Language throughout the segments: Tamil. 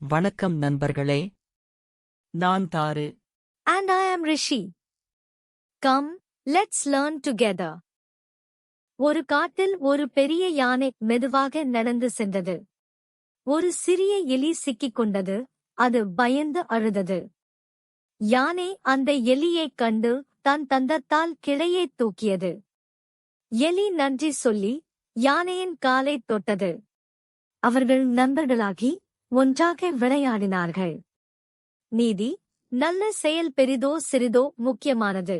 வணக்கம் நண்பர்களே. நான் தாரு. And I am Rishi. Come, let's learn together. ஒரு காட்டில் ஒரு பெரிய யானை மெதுவாக நடந்து சென்றது. ஒரு சிறிய எலி சிக்கிக் கொண்டது. அது பயந்து அழுதது. யானை அந்த எலியைக் கண்டு தன் தந்தத்தால் கிளையைத் தூக்கியது. எலி நன்றி சொல்லி யானையின் காலைத் தொட்டது. அவர்கள் நண்பர்களாகி ஒன்றாக விளையாடினார்கள். நீதி: நல்ல செயல் பெரிதோ சிறிதோ முக்கியமானது.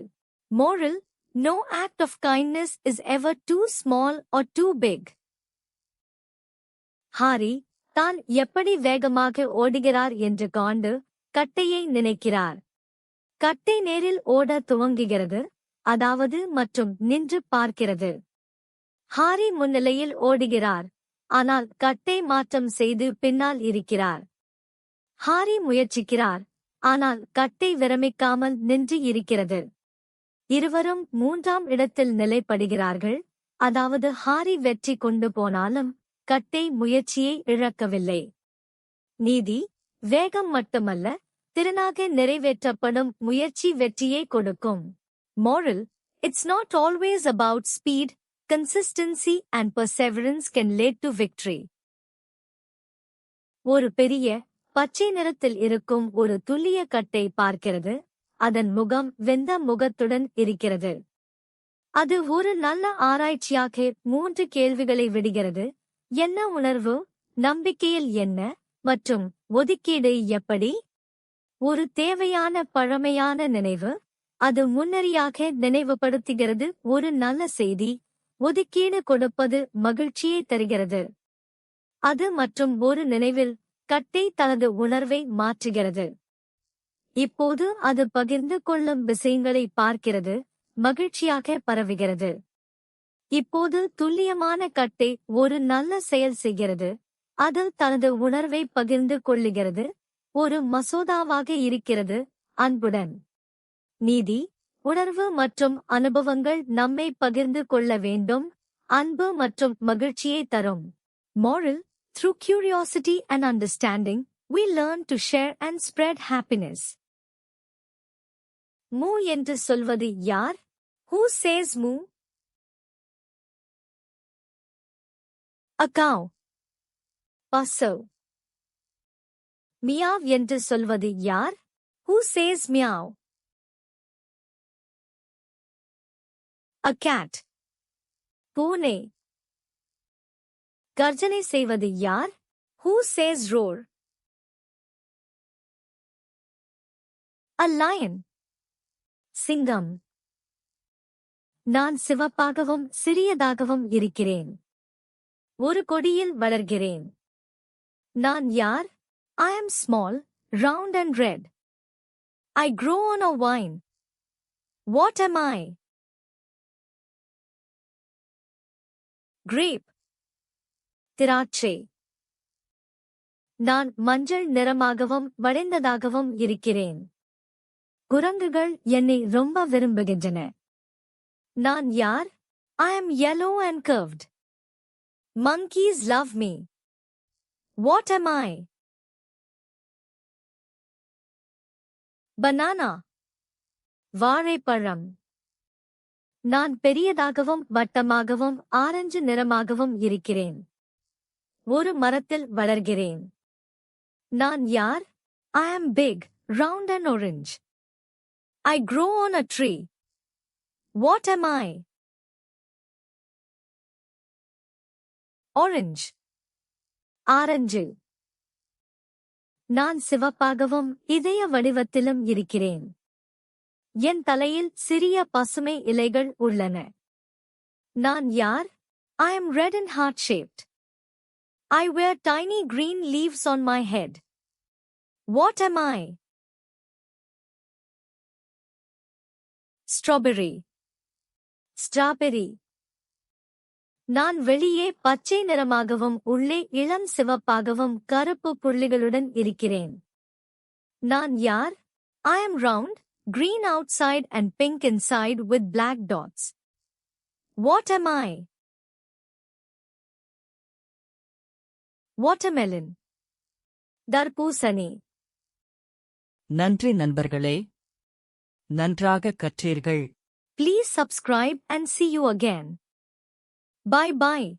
Moral: No act of kindness is ever too small or too big. Harry தான் எப்படி வேகமாக ஓடுகிறார் என்று காண்டு கட்டையை நினைக்கிறார். கட்டை நேரில் ஓட துவங்குகிறது, அதாவது மற்றும் நின்று பார்க்கிறது. ஹாரி முன்னிலையில் ஓடுகிறார், ஆனால் கட்டை மாற்றம் செய்து பின்னால் இருக்கிறார். ஹாரி முயற்சிக்கிறார், ஆனால் கட்டை விரமிக்காமல் நின்று இருக்கிறது. இருவரும் 3ஆம் இடத்தில் நிலைப்படுகிறார்கள், அதாவது ஹாரி வெற்றி கொண்டு போனாலும் கட்டை முயற்சியை இழக்கவில்லை. நீதி: வேகம் மட்டுமல்ல, திறனாக நிறைவேற்றப்படும் முயற்சி வெற்றியை கொடுக்கும். Moral: It's not always about speed. Consistency and perseverance can lead to victory. ஒரு பெரிய பச்சை நிறத்தில் இருக்கும் ஒரு துல்லிய கட்டை பார்க்கிறது. அதன் முகம் வெந்த முகத்துடன் இருக்கிறது. அது ஒரு நல்ல ஆராய்ச்சியாக 3 கேள்விகளை விடுகிறது. என்ன உணர்வு, நம்பிக்கையில் என்ன, மற்றும் ஒதுக்கீடு எப்படி? ஒரு தேவையான பழமையான நினைவு. அது முன்னறியாக நினைவுபடுத்துகிறது. ஒரு நல்ல செய்தி: ஒதுக்கீடு கொடுப்பது மகிழ்ச்சியை தருகிறது. அது மற்றும் ஒரு நினைவில் கட்டை தனது உணர்வை மாற்றுகிறது. இப்போது அது பகிர்ந்து கொள்ளும் விஷயங்களை பார்க்கிறது, மகிழ்ச்சியாக பரவுகிறது. இப்போது துல்லியமான கட்டை ஒரு நல்ல செயல் செய்கிறது. அது தனது உணர்வை பகிர்ந்து கொள்ளுகிறது, ஒரு மசோதாவாக இருக்கிறது, அன்புடன். நீதி: உணர்வு மற்றும் அனுபவங்கள் நம்மை பகிர்ந்து கொள்ள வேண்டும், அன்பு மற்றும் மகிழ்ச்சியை தரும். Moral: Through curiosity and understanding, we learn to share and spread happiness. மூ என்று சொல்வது யார்? Who says moo? A cow. Passo. Meow என்று சொல்வது யார்? Who says meow? A cat. பூனை. கர்ஜனை செய்வது யார்? Who says roar? A lion. சிங்கம். நான் சிவப்பாகவும் சிறியதாகவும் இருக்கிறேன். ஒரு கொடியில் வளர்கிறேன். நான் யார்? I am small, round and red. I grow on a vine. What am I? Grape. திராட்சை. நான் மஞ்சள் நிறமாகவும் வளைந்ததாகவும் இருக்கிறேன். குரங்குகள் என்னை ரொம்ப விரும்புகின்றன. நான் யார்? I am yellow and curved. Monkeys love me. What am I? Banana. வாழைப்பழம். நான் பெரியதாகவும் வட்டமாகவும் ஆரஞ்சு நிறமாகவும் இருக்கிறேன். ஒரு மரத்தில் வளர்கிறேன். நான் யார்? I am big, round and orange. I grow on a tree. What am I? Orange. Orange. நான் சிவப்பாகவும் இதய வடிவத்திலும் இருக்கிறேன். என் தலையில் சிறிய பசுமை இலைகள் உள்ளன. நான் யார்? I am red and heart-shaped. I wear tiny green leaves on my head. What am I? Strawberry. Strawberry. நான் வெளியே பச்சை நிறமாகவும் உள்ளே இளம் சிவப்பாகவும் கருப்பு புள்ளிகளுடன் இருக்கிறேன். நான் யார்? I am round, green outside and pink inside with black dots. What am I? Watermelon. தர்பூசணி. நன்றி நண்பர்களே. நன்றாக கற்றீர்கள். Please subscribe and see you again. Bye bye.